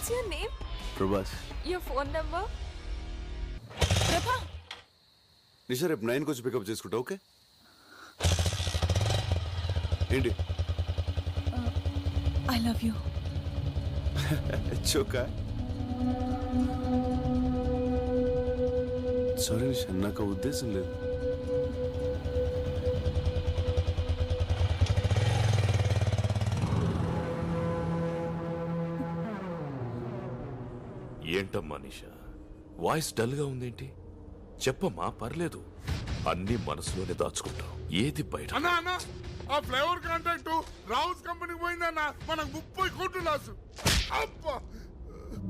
What's your name? Prabhas. Your phone number? Prabha. నిషా రేపు 9కి వచ్చి పికప్ చేసుకుంటా, ఓకే? ఏంటి? I love you. చోకా. సారీ నిషా, నాకు ఆ ఉద్దేశం లేదు. ఏంటమ్మా నిషా, వాయిస్ డల్ గా ఉందేంటి? చెప్పమ్మా, పర్లేదు. అన్ని మనసులోనే దాచుకుంటాం, ఏది బయట. అన్నా ఆ ఫ్లేవర్ కాంట్రాక్ట్ రావుస్ కంపెనీకి పోయిందన్నా, మనకు 30 కోట్లు లాసు.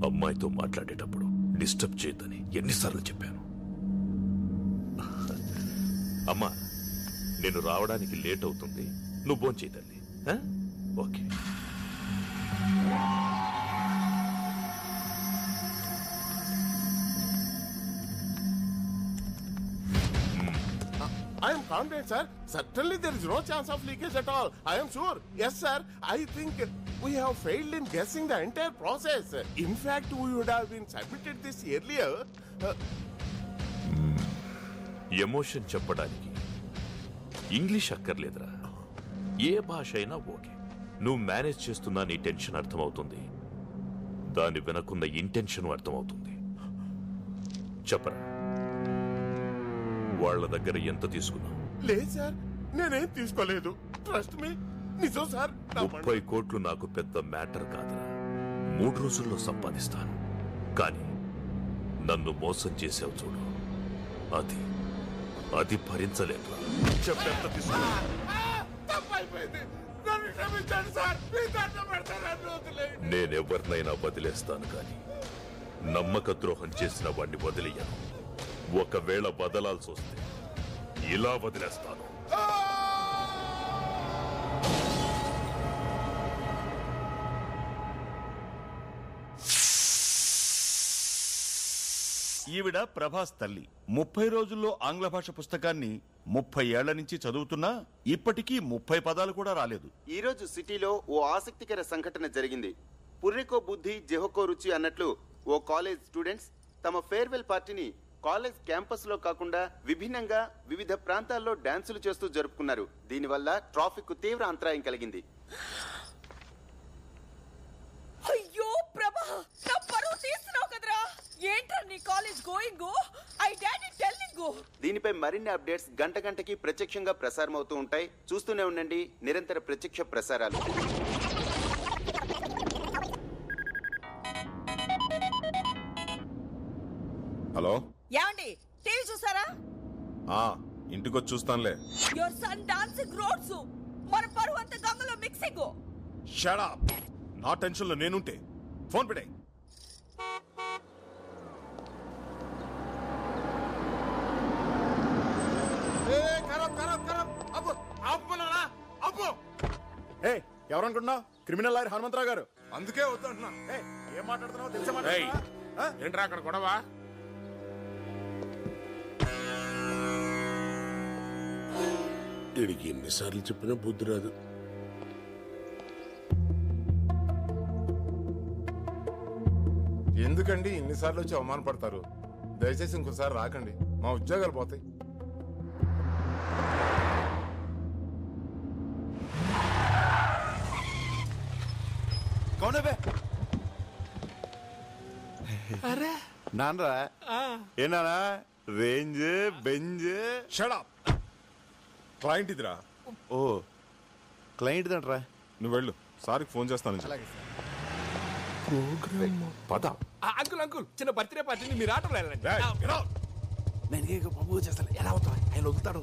అమ్మాయితో మాట్లాడేటప్పుడు డిస్టర్బ్ చేయొద్దని ఎన్నిసార్లు చెప్పాను. అమ్మా, నేను రావడానికి లేట్ అవుతుంది, నువ్వు భోంచేయి తల్లి. Okay. I am confident, sir. Certainly there is no chance of leakage at all. I am sure. Yes, sir. I think we have failed in guessing the entire process. In fact, we would have been submitted this earlier. Emotion చెప్పడానికి English అక్కర్లేదురా, ఏ భాష అయినా okay. నువ్వు manage చేస్తున్నా నీ tension అర్థమవుతుంది, దాని వెనకున్న ఇంటెన్షన్ అర్థమవుతుంది. చెప్పరా, వాళ్ళ దగ్గర ఎంత తీసుకున్నావు? లేదు సార్, నేనేం తీసుకోలేదు. ట్రస్ట్ మీ, నిజం సార్. 30 కోట్లు నాకు పెద్ద మ్యాటర్ కాదురా, 3 రోజుల్లో సంపాదిస్తాను. కానీ నన్ను మోసం చేసావు చూడు, అది భరించలేదురా. చెప్పెంత తీసుకున్నా? నేనెవరినైనా వదిలేస్తాను, కానీ నమ్మక ద్రోహం చేసిన వాడిని వదిలేయను. ఒకవేళ వదలాల్సి వస్తే ఇలా వదిలేస్తాను. ఈవిడ ప్రభాస్ తల్లి. 30 రోజుల్లో ఆంగ్ల భాష పుస్తకాన్ని 30 ఏళ్ల నుంచి చదువుతున్నా ఇప్పటికీ 30 పదాలు కూడా రాలేదు. ఈ రోజు సిటీలో ఓ ఆసక్తికర సంఘటన జరిగింది. పుర్రెకో బుద్ధి జెహోకో రుచి అన్నట్లు ఓ కాలేజ్ స్టూడెంట్స్ తమ ఫేర్వెల్ పార్టీని కాలేజ్ క్యాంపస్ లో కాకుండా విభిన్నంగా వివిధ ప్రాంతాల్లో డాన్సులు చేస్తూ జరుపుకున్నారు. దీనివల్ల ట్రాఫిక్ కు తీవ్ర అంతరాయం కలిగింది. అయ్యో ప్రభా, నా పరువు తీస్తున్నావు కదరా. ఏంట్రా నీ college going? I daddy telling. దీనిపై మరిన్ని అప్డేట్స్ గంటకి ప్రత్యక్షంగా ప్రసారం అవుతూ ఉంటాయి. చూస్తూనే ఉండండి నిరంతర ప్రత్యక్ష ప్రసారాలు. హలో, ఏమండి టీవీ చూసారా? ఇంటికొచ్చి చూస్తానులే. యువర్ సన్ డాన్సింగ్ రోడ్స్, మన పరువు అంతా గంగలో మిక్సింగ్. Shut up. నా టెన్షన్ లో నేనుంటే ఫోన్ పెట్టే. ఎవరనుకుంటున్నావు? క్రిమినల్ లాయర్ హనుమంతరావు గారు. అందుకే వద్దంటున్నా. ఏం మాట్లాడుతున్నావు తెలుసా? ఏంట్రా అక్కడ గొడవ? వీడికి ఎన్నిసార్లు చెప్పినా బుద్ధి రాదు. ఎందుకండి ఇన్నిసార్లు వచ్చి అవమానపడతారు? దయచేసి ఇంకోసారి రాకండి, మా ఉద్యోగాలు పోతాయి. నాన్నరా ఏనా range Benz. Shut up. Client ఇదిరా. ఓ క్లయింట్ దంట్రా. నువ్వు వెళ్ళు, సార్కి ఫోన్ చేస్తాను. పద. అంకుల్ చిన్న బర్త్డే పార్టీని మీరు ఆటలు వెళ్ళండి. నేను పంపు చేస్తాను. ఎలా అవుతా ఆయన వదులుతాడు.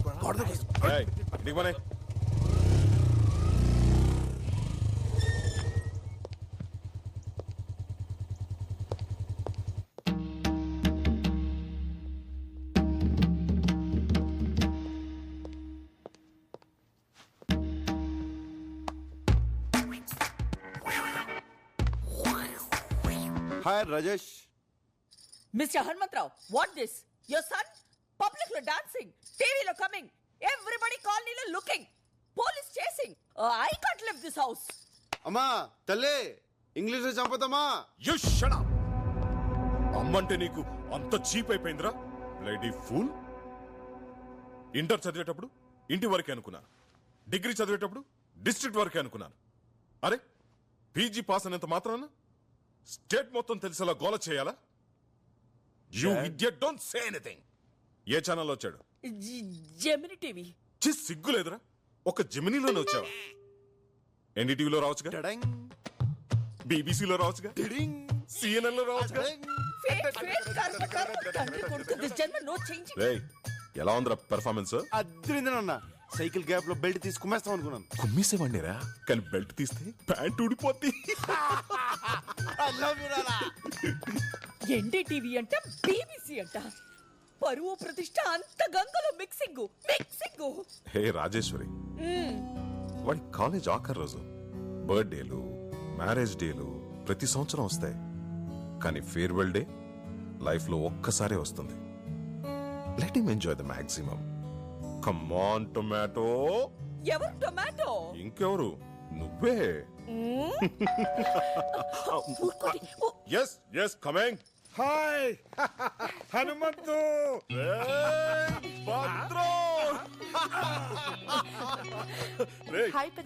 Hi Rajesh. Mister Hanumantharao, what this? Your son public లో డాన్సింగ్, టీవీలో కమింగ్, ఎవ్రీబడి కాలనీలో looking, police chasing. I can't live this house. అమ్మా తల్లి, ఇంగ్లీష్ లో చంపుతామా? You shut up. అమ్మంటే నీకు అంత చీప్ అయిపోయిందిరా బ్లడీ ఫూల్. ఇంటర్ చదివేటప్పుడు ఇంటి వరకే అనుకున్నాను, డిగ్రీ చదివేటప్పుడు డిస్ట్రిక్ట్ వరకే అనుకున్నాను. అరే పీజీ పాస్ అనేంత మాత్రాన స్టేట్ మొత్తం తెలిసేలా గోల చేయాలా? You idiot, don't say anything. ఏ ఛానల్లో వచ్చాడు? Gemini TV. సిగ్గులేదురా, ఒక జెమినీలోనే వచ్చావా? ఎన్డీటీవీలో రావచ్చుగా, టడంగ్, బీబీసీలో రావచ్చుగా, టిడింగ్, సిఎన్ఎన్ లో రావచ్చుగా. రేయ్, ఎలా ఉందిరా పెర్ఫార్మెన్స్? అద్రిందనన్న. సైకిల్ గ్యాప్ లో బెల్ట్ తీసి కుమ్మేస్తాం అనుకున్నాను. కుమ్మేసేవాడినిరా, కానీ బెల్ట్ తీస్తే ప్యాంట్ ఊడిపోద్ది. ఎన్డీటీవీ అంట, బీబీసీ అంట. పరువు ప్రతిష్ట అంత గంగలో మిక్సింగ్. హే రాజేశ్వరి, వాడి కాలేజ్ ఆఖరి రోజు. బర్త్డేలు, మ్యారేజ్ డేలు ప్రతి సంవత్సరం వస్తాయి, కానీ ఫేర్వెల్ డే లైఫ్ లో ఒక్కసారే వస్తుంది. Let him enjoy the maximum. Come on tomato. ఎవరు టొమాటో? ఇంకెవరు, నువ్వే. Yes yes coming. Hi Hanumantu.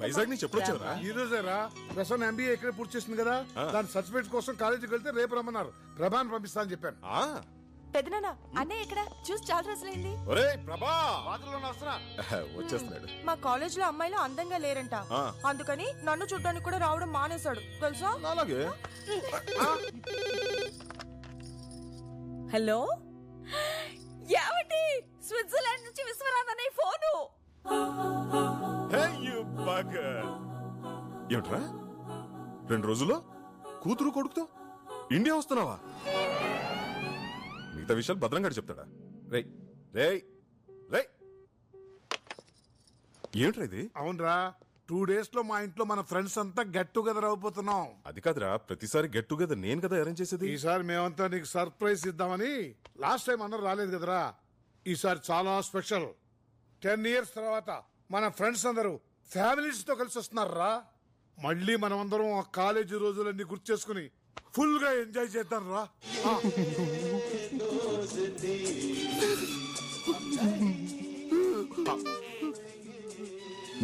Vizag నుంచి ఎప్పుడు వచ్చారా? ఈ రోజేరా. ప్రసన్న ఎంబీఏ ఇక్కడ పూర్తి చేసింది కదా, దాని సర్టిఫికేట్ కోసం కాలేజీకి వెళ్తే రేపు రమ్మన్నారు. ప్రభాని పంపిస్తా అని చెప్పాను. పెదనాన్న అన్నయ్య ఇక్కడ చూసి చాలా రోజులైంది. ఒరేయ్ ప్రభా, వచ్చేస్తున్నాడు. మా కాలేజ్ లో అమ్మాయిలు అందంగా లేరంట, అందుకని నన్ను చూడ్డానికి కూడా రావడం మానేశాడు తెలుసా. అలాగే. హలో, ఏమండి? స్విట్జర్లాండ్ నుంచి విశ్వనాథ్ అనే ఫోను. ఏమిట్రా 2 రోజుల్లో కూతురు కొడుకుతో ఇండియా వస్తున్నావా? మిగతా విషయాలు భద్రంగా చెప్తాడా? రేయ్ రేయ్ రేయ్, ఏమిట్రా ఇది? అవునరా, 2 days లో మా ఇంట్లో మన ఫ్రెండ్స్ అంతా గెట్ టుగెదర్ అయిపోతున్నాం. అది కాదురా, ప్రతిసారి గెట్ టుగెదర్ నేను కదా అరేంజ్ చేసేది. ఈసారి మేమంతా నీకు సర్ప్రైజ్ ఇద్దామని. లాస్ట్ టైం అందరూ రాలేదు కదరా, ఈసారి చాలా స్పెషల్. 10 years తర్వాత మన ఫ్రెండ్స్ అందరూ ఫ్యామిలీస్ తో కలిసి వస్తున్నారా. మళ్ళీ మనం అందరం ఆ కాలేజీ రోజులన్నీ గుర్తు చేసుకుని ఫుల్ గా ఎంజాయ్ చేద్దాం రా.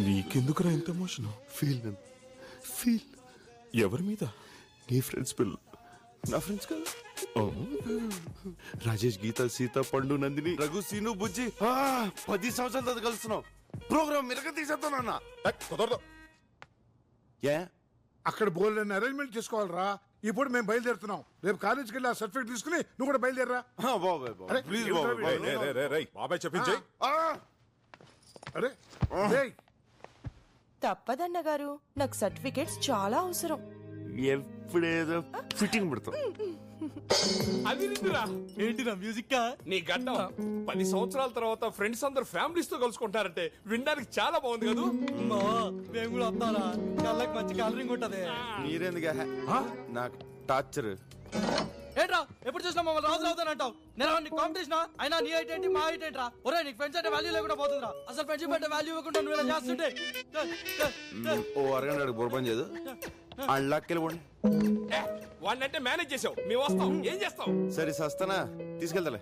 నీకెందుకురా ఇంత ఎమోషన్? ఫీల్ ఎవరి మీద? నీ ఫ్రెండ్స్ పిల్లలు. నా ఫ్రెండ్స్ కదా, రాజేష్, గీత, సీత, పండు, నందిని, రఘు, సీను, బుజ్జి. 10 సంవత్సరాల తర్వాత కలుస్తున్నాం. ప్రోగ్రామ్ మిరగ తీసేస్తానన్న. కుదరదు. ఏ అక్కడ బోల్డ్ అరేంజ్మెంట్ చేసుకోవాలరా. ఇప్పుడు మేము బయలుదేరుతున్నాం. రేపు కాలేజీకి వెళ్ళి ఆ సర్టిఫికేట్ తీసుకుని నువ్వు కూడా బయలుదేరరా. ప్లీజ్ బాబాయ్ చెప్పించే. అరే తప్పదన్న గారు, నాకు సర్టిఫికేట్స్ చాలా అవసరం. ఎప్పుడేదో ఫిట్టింగ్ పెడతాం. అది నిండురా. ఏంటిరా మ్యూజిక్ నీ గడ్డం 10 సంవత్సరాల తర్వాత ఫ్రెండ్స్ అందరు ఫ్యామిలీస్ తో కలుసుకుంటారంటే వినడానికి చాలా బాగుంది కదా. మేము కూడా వస్తారా? కళ్ళకి మంచి కలరింగ్ ఉంటది. మీరెందుకు నాకు టార్చర్? ఏంట్రా ఎప్పుడు చూసినా మమ్మల్ని రాజు అవుతానంటావు? నేను కాంపిటీషన్ అయినా నీ హైట్ ఏంటి, మా హైట్ ఏంట్రా? ఒరే నీకు ఫ్రెండ్స్ అంటే వాల్యూ లేకుండా పోతుందిరా. అసలు ఫ్రెండ్షిప్ అంటే వాల్యూ ఇవ్వకుండా నువ్వు ఇలా చేస్తుంటే. ఓ అరగంట బుర్రపని చేయదు. అళ్ళకెళ్ళిపోండి. వాడినంటే మేనేజ్ చేసావు, మేము వస్తాం. ఏం చేస్తావు? సరే సస్తానా, తీసుకెళ్తాలే.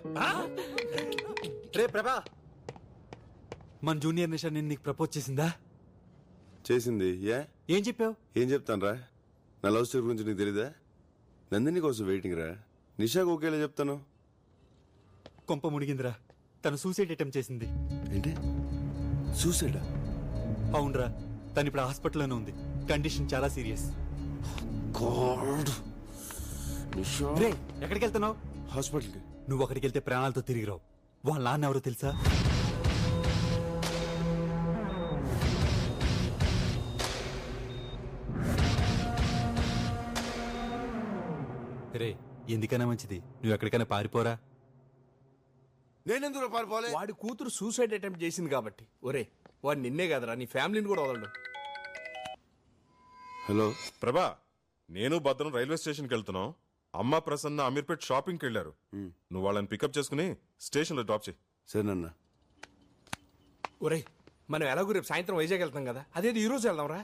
రే ప్రభా, మన జూనియర్ నిషా నేను నీకు ప్రపోజ్ చేసిందా? చేసింది. ఏం చెప్పావు? ఏం చెప్తాను రా, నా లవ్ స్టోరీ గురించి నీకు తెలీదా? నందిని కోసం వెయిటింగ్ రా. నిషాకు ఒకేలా చెప్తాను. కొంప మునిగిందిరా, తను సూసైడ్ అటెంప్ట్ చేసింది. ఏంటి సూసైడా? అవునరా, తను ఇప్పుడు హాస్పిటల్లోనే ఉంది. కండిషన్ చాలా సీరియస్. రే ఎక్కడికి వెళ్తున్నావు? హాస్పిటల్కి. నువ్వు అక్కడికి వెళ్తే ప్రాణాలతో తిరిగి రావు. వాళ్ళ నాన్న ఎవరో తెలుసా? రే ఎందుకైనా మంచిది నువ్వు ఎక్కడికైనా పారిపోరా. నేనెందుకు పారిపోలే? వాడి కూతురు సూసైడ్ అటెంప్ట్ చేసింది కాబట్టి. ఒరే వాడు నిన్నే కదరా, నీ ఫ్యామిలీని కూడా వదలడు. హలో ప్రభా, నేను భద్రం రైల్వే స్టేషన్కి వెళ్తున్నాం. అమ్మ ప్రసన్న అమీర్పేట్ షాపింగ్కి వెళ్ళారు. నువ్వు వాళ్ళని పికప్ చేసుకుని స్టేషన్లో డ్రాప్ చేయి. సరేనన్నా. ఒరే మనం ఎలాగో రేపు సాయంత్రం వైజాగ్ వెళ్తాం కదా, అదేది ఈ రోజు వెళ్దాం రా.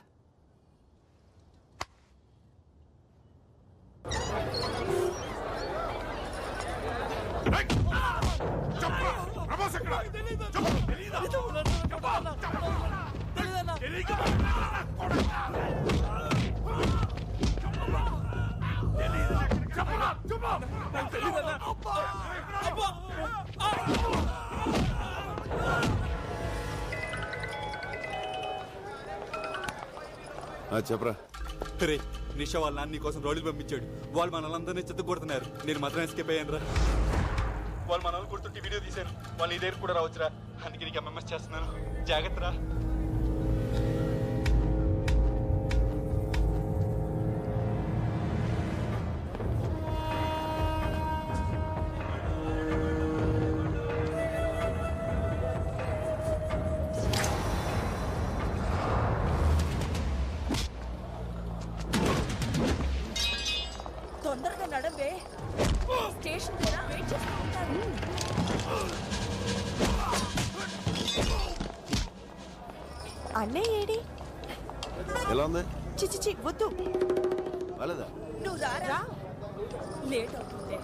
చెప్పరా. రే నిషా వాళ్ళ నాన్న నీకోసం రౌడీలు పంపించాడు. వాళ్ళు మనల్ని చెత్త కొడుతున్నారు. నేను మాత్రం ఎస్కేప్ అయ్యాను రా. వాళ్ళు మనల్ని కొడుతుంటే వీడియో తీశాను. వాళ్ళు ఈ దగ్గర కూడా రావచ్చురా. అందుకే నీకు ఎంఎంఎస్ చేస్తున్నాను. జాగ్రత్త రా. తొందరగా నడవే. స్టేషన్ దగ్గర వెయిట్ చేస్తూ ఉంటాను. అన్నయ్య ఏడి? ఎలా ఉంది? చిచి వద్దు. వాళ్ళదా? నువ్వు రారా, లేట్ అవుతుంది.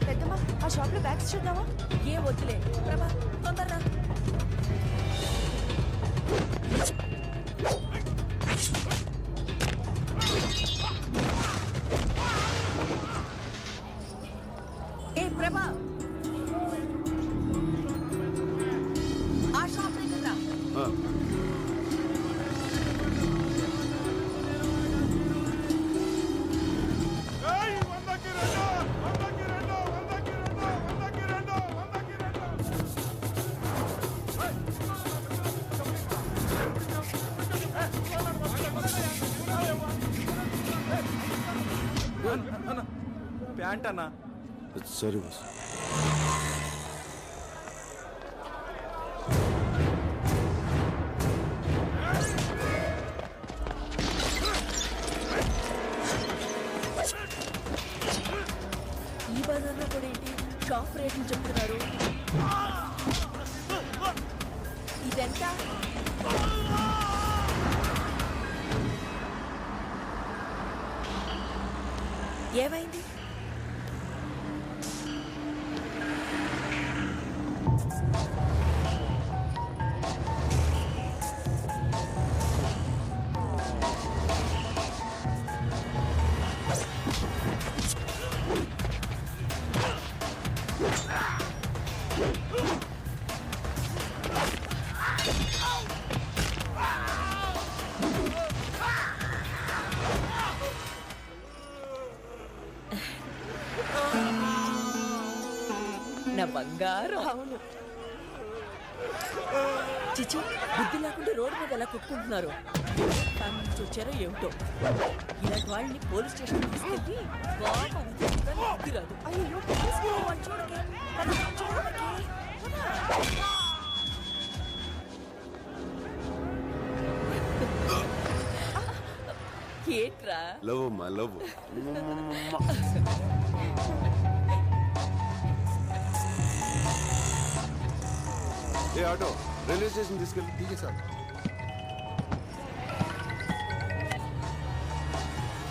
పెద్దమ్మ, ఆ షాప్ లో బ్యాగ్స్ చూద్దామా? ఏ వద్దులే ప్రభా, తొందరరా. ఏ ప్రభా, ఆ షాప్ దగ్గర రా. ప్యాంట్ అన్నా. సరే బాస్. ఈ బజార్లో కూడా ఏంటి షాప్ రేట్లు చెప్తున్నారు? ఇదెంత? ఏమైంది? నా బంగారం. అవును. చిచి, బుద్ధి లేకుండా రోడ్డు మీద ఎలా కొట్టుకుంటున్నారు? ఫ్యామిలీ నుంచి వచ్చారో ఏమిటో. ఇలాంటి వాళ్ళని పోలీస్ స్టేషన్ తీసుకెళ్ళి బాగా బుద్ధి రాదు. అయ్యో చూడకే. ఏంట్రా? లవ్ అమ్మా, లవ్. ఏ ఆటో, రైల్వే స్టేషన్ తీసుకెళ్ళి. ఠీక్ సార్.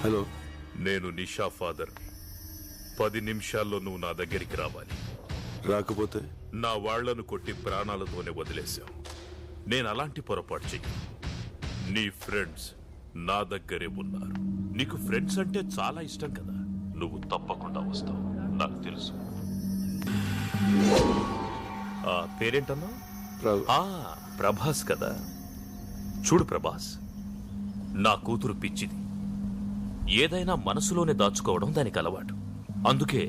హలో, నేను నిషా ఫాదర్. 10 నిమిషాల్లో నువ్వు నా దగ్గరికి రావాలి. రాకపోతే నా వాళ్లను కొట్టి ప్రాణాలతోనే వదిలేశావు. నేను అలాంటి పొరపాటు చెయ్యి. నీ ఫ్రెండ్స్ నా దగ్గరే ఉన్నారు. నీకు ఫ్రెండ్స్ అంటే చాలా ఇష్టం కదా. నువ్వు తప్పకుండా వస్తావు, నాకు తెలుసు. ఆ పేరేంటన్నా? ప్రభాస్ కదా. చూడు ప్రభాస్, నా కూతురు పిచ్చిది. ఏదైనా మనసులోనే దాచుకోవడం దానికి అలవాటు. అందుకే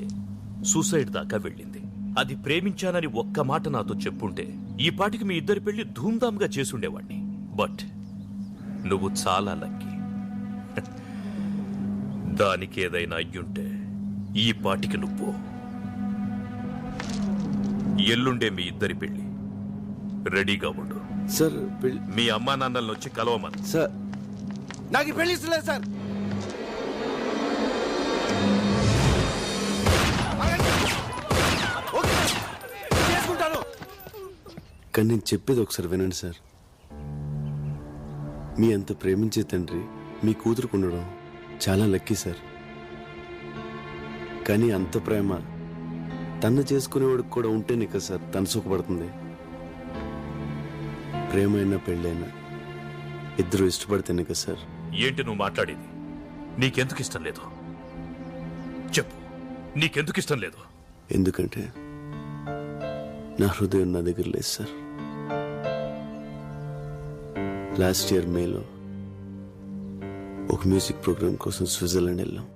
సూసైడ్ దాకా వెళ్ళింది. అది ప్రేమించానని ఒక్క మాట నాతో చెప్పుంటే ఈ పాటికి మీ ఇద్దరి పెళ్లి ధూమ్ధామ్గా చేసుండేవాణ్ణి. బట్ నువ్వు చాలా లక్కీ. దానికి ఏదైనా అయ్యుంటే ఈ పాటికి నువ్వు. ఎల్లుండే మీ ఇద్దరి పెళ్లి. రెడీగా ఉండు. సార్, మీ అమ్మా నాన్నలను వచ్చి కలవమని. సార్, నాకు పెళ్లి ఇస్తలేదు సార్. చేసుకుంటాను. కానీ నేను చెప్పేది ఒకసారి వినండి సార్. మీ అంత ప్రేమించే తండ్రి మీ కూతురుకు ఉండడం చాలా లక్కీ సార్. కానీ అంత ప్రేమ తను చేసుకునేవాడికి కూడా ఉంటేనే కదా సార్ తను సుఖపడుతుంది. ప్రేమైనా పెళ్ళైనా ఇద్దరు ఇష్టపడితేనే కదా సార్. ఏంటి నువ్వు మాట్లాడేది? నీకెందుకు ఇష్టం లేదు చెప్పు, నీకెందుకు ఇష్టం లేదు? ఎందుకంటే నా హృదయం నా దగ్గర లేదు సార్. లాస్ట్ ఇయర్ మేలో ఒక మ్యూజిక్ ప్రోగ్రామ్ కోసం స్విట్జర్లాండ్ వెళ్ళాం.